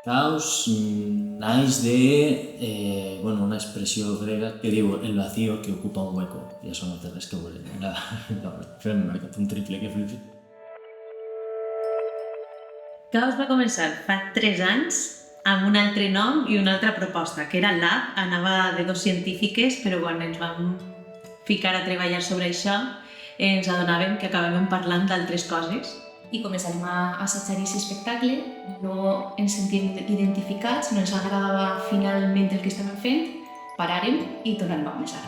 Caos naix de una expressió grega que diu el vacío que ocupa un hueco. I això no té res que veure amb l'obra. Fem marcat un triple que flipi. Caos va començar fa 3 anys amb un altre nom i una altra proposta, que era Lab. Anava de 2 científiques, però quan ens vam ficar a treballar sobre això ens adonàvem que acabàvem parlant d'altres coses. I començarem a assajar aquest espectacle, no ens sentim identificats, no ens agradava finalment el que estàvem fent, paràrem i tornarem a començar.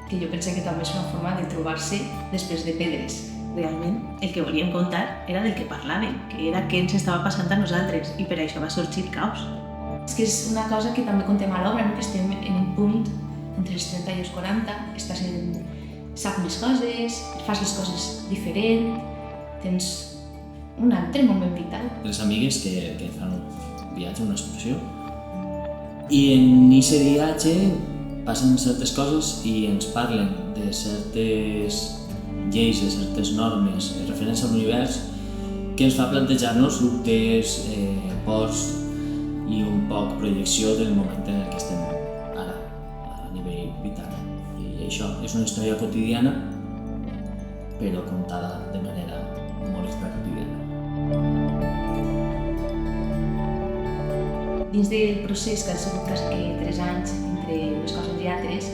Que jo pensé que també és una forma de trobar-se després de pedres. Realment, el que volíem contar era del que parlàvem, que era què ens estava passant a nosaltres, i per això va sorgir Caos. És que és una cosa que també contem a l'obra, no? Que estem en un punt entre els 30 i els 40, saps més coses, fas les coses diferent, tens un altre moment vital. Les amigues que fan un viatge, una excursió, i en aquest viatge passen certes coses i ens parlen de certes lleis, de certes normes referents a l'univers que ens fa plantejar-nos dubtes, pors i un poc projecció del moment en el que estem ara, a nivell vital. I això és una història quotidiana, però contada de manera molt extraquotidiana. Dins del procés que ha sigut quasi 3 anys entre unes coses i altres,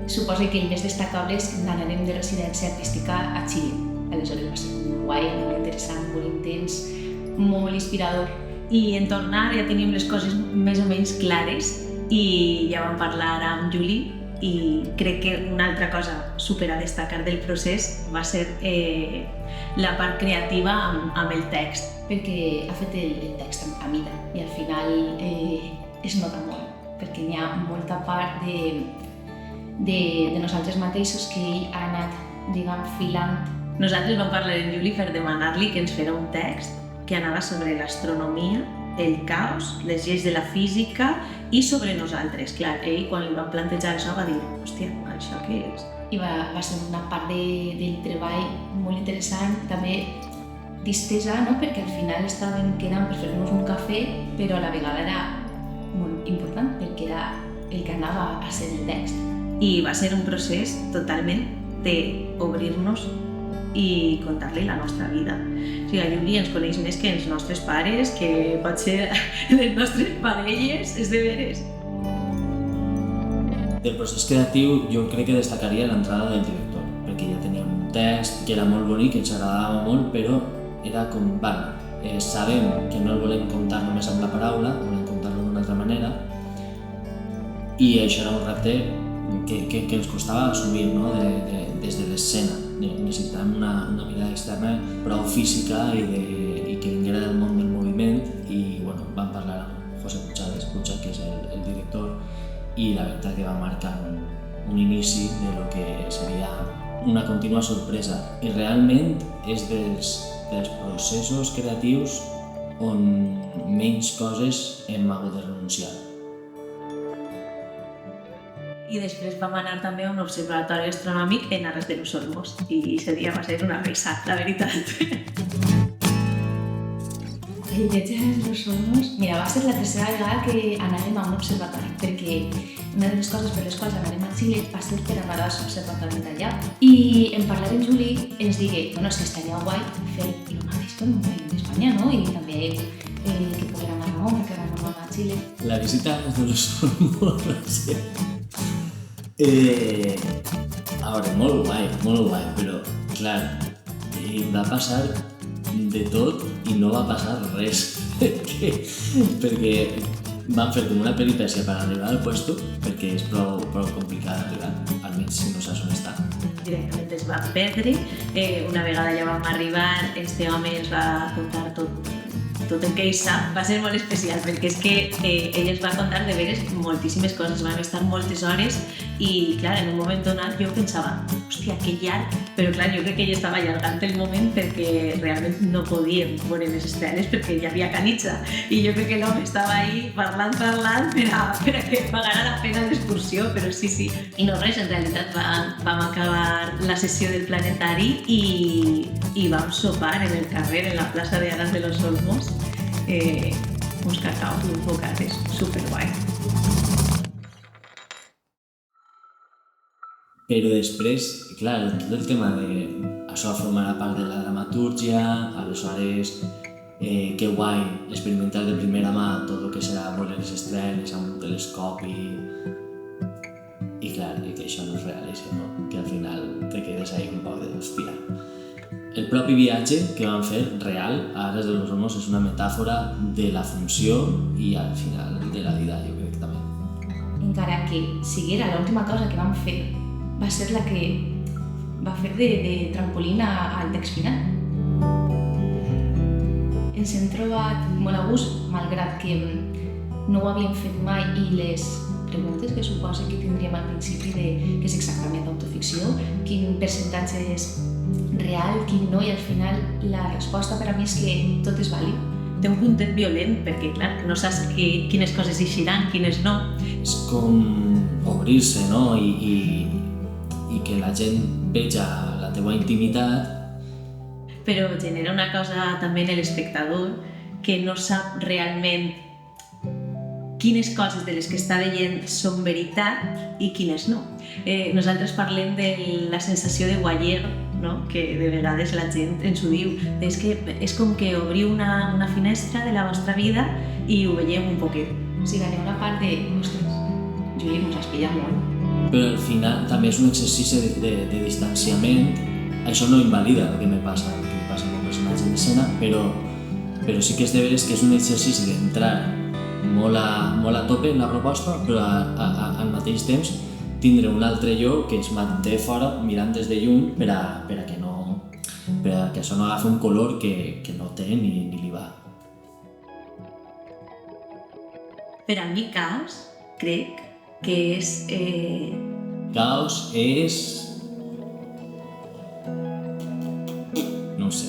suposa que el més destacable és que anarem de residència artística a Xile. Aleshores va ser molt guai, molt interessant, molt intens, molt inspirador. I en tornar ja teníem les coses més o menys clares i ja vam parlar amb Juli, i crec que una altra cosa super a destacar del procés va ser la part creativa amb el text. Perquè ha fet el text a mida i al final es nota molt, perquè n'hi ha molta part de nosaltres mateixos que ell ha anat, filant. Nosaltres vam parlar amb Juli per demanar-li que ens fera un text que anava sobre l'astronomia, el caos, les lleis de la física i sobre nosaltres. Clar, ell quan li van plantejar això va dir «Hòstia, això què és?» I va ser una part del treball molt interessant, també distesa, no? Perquè al final estàvem quedant per fer-nos un cafè, però a la vegada era molt important perquè era el que anava a ser el text. I va ser un procés totalment d'obrir-nos i contar-li la nostra vida. O sigui, a Juli ens coneix més que els nostres pares, que pot ser les nostres parelles, és de veres. Del procés creatiu jo crec que destacaria l'entrada del director, perquè ja tenia un text que era molt bonic, que ens agradava molt, però era com, sabem que no el volem contar només amb la paraula, volem contar-lo d'una altra manera, i això era un repte que ens costava assumir, no? Des de l'escena. Necessitàvem una mirada externa prou física i que vinguera del món del moviment, i vam parlar amb José Puchades, que és el director, i la veritat que va marcar un inici de lo que seria una contínua sorpresa. I realment és dels processos creatius on menys coses hem hagut de renunciar. I després vam anar també a un observatori astronòmic en Aras de los Olmos, i aquest dia va ser una risa, la veritat. El viatge a Aras de los Olmos, mira, va ser la tercera vegada que anàvem a un observatori, perquè una de les coses per les quals anàvem a Xile va ser per anar als observatoris d'allà. I en parlar amb Juli ens digué, és que estaria guai fer el mateix per un país d'Espanya, no? I també que poguera anar a home, que ara no va a Xile. La visita a Aras de los Olmos va ser... a veure, molt guai, però clar, va passar de tot i no va passar res, perquè vam fer com una peripècia per arribar al puesto, perquè és prou complicat arribar, almenys si no saps on està. Directament es va perdre, una vegada ja vam arribar, este home ens va contar tot el que ell sap. Va ser molt especial perquè és que ell ens va contar de veres moltíssimes coses, vam estar moltes hores i clar, en un moment donat jo pensava, hòstia, que llarg però clar, jo crec que ell estava allargant el moment perquè realment no podíem veure les estrelles perquè hi havia canitxa i jo crec que l'home estava ahí parlant per a que pagara la pena l'excursió, però sí. I no res, en realitat vam acabar la sessió del planetari i vam sopar en el carrer, en la plaça de Aras de los Olmos, uns cacaos i uns bocates, superguai. Però després, clar, tot el tema de això formarà part de la dramatúrgia, aleshores que guai experimentar de primera mà tot el que serà veure les estrelles amb un telescopi i clar, i que això no és realíssim, no? Que al final te quedes ahí un poc de hòstia. El propi viatge que vam fer, real, a Aras de los Olmos, és una metàfora de la funció i al final de la vida, jo crec també. Encara que siguera l'última cosa que vam fer, va ser la que va fer de trampolín al text final. Ens hem trobat molt a gust, malgrat que no ho havíem fet mai i les preguntes que suposa que tindríem al principi de què és exactament autoficció, quin percentatge és real, quin no, i al final la resposta per a mi és que tot és vàlid. Té un puntet violent perquè, clar, no saps quines coses eixiran, quines no. És com obrir-se, no? I que la gent veja la teua intimitat. Però genera una cosa també en l'espectador que no sap realment quines coses de les que està veient són veritat i quines no. Nosaltres parlem de la sensació de guayer, no? Que de vegades la gent ens ho diu. És que és com que obriu una finestra de la vostra vida i ho veiem un poquet. O sigui, hi ha una part de, ostres, Juli, ens has pillat molt. Però al final també és un exercici de distanciament. Això no invalida el que me passa amb el personatge d'escena, però sí que és de veres que és un exercici d'entrar molt a tope en la proposta, però al mateix temps tindre un altre jo que es manté fora mirant des de lluny per a que això no agafi un color que no té ni li va. Per a mi, Caos, crec que és... Caos és... no ho sé.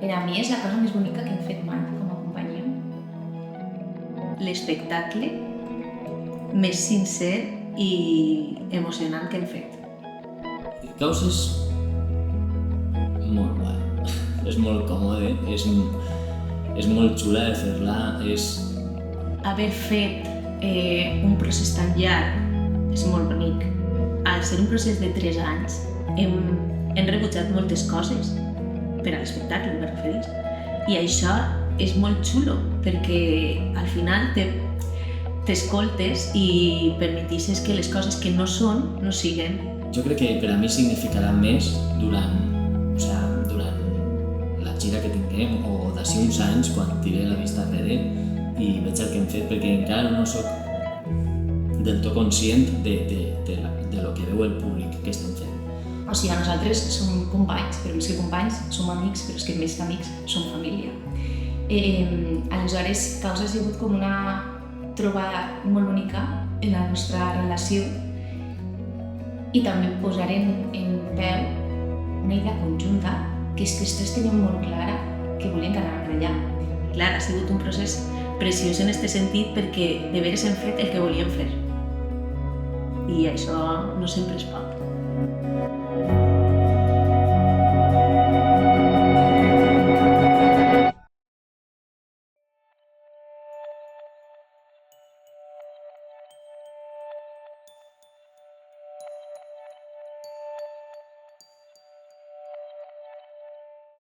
Per a mi és la cosa més bonica que hem fet mai com a companyia. L'espectacle més sincer i emocionant que hem fet. Caos és molt guai, és molt còmode, és molt xula de fer-la, és... Haver fet un procés tan llarg és molt bonic. Al ser un procés de 3 anys hem rebutjat moltes coses per a l'espectacle, me referís. I això és molt xulo perquè al final t'escoltes i permetisses que les coses que no són no siguen. Jo crec que per a mi significarà més durant la gira que tinguem o d'ací uns anys quan tiré la vista enrere i veig el que hem fet, perquè encara no soc del tot conscient de lo que veu el públic que estem fent. O sigui, nosaltres som companys, però més que companys som amics, però és que més que amics som família. Aleshores, Caos ha sigut com una trobada molt bonica en la nostra relació i també posar en peu una idea conjunta que és que els tres tenim molt clara que volíem anar per allà. Clar, ha sigut un procés preciós en aquest sentit perquè de veres hem fet el que volíem fer. I això no sempre és poc.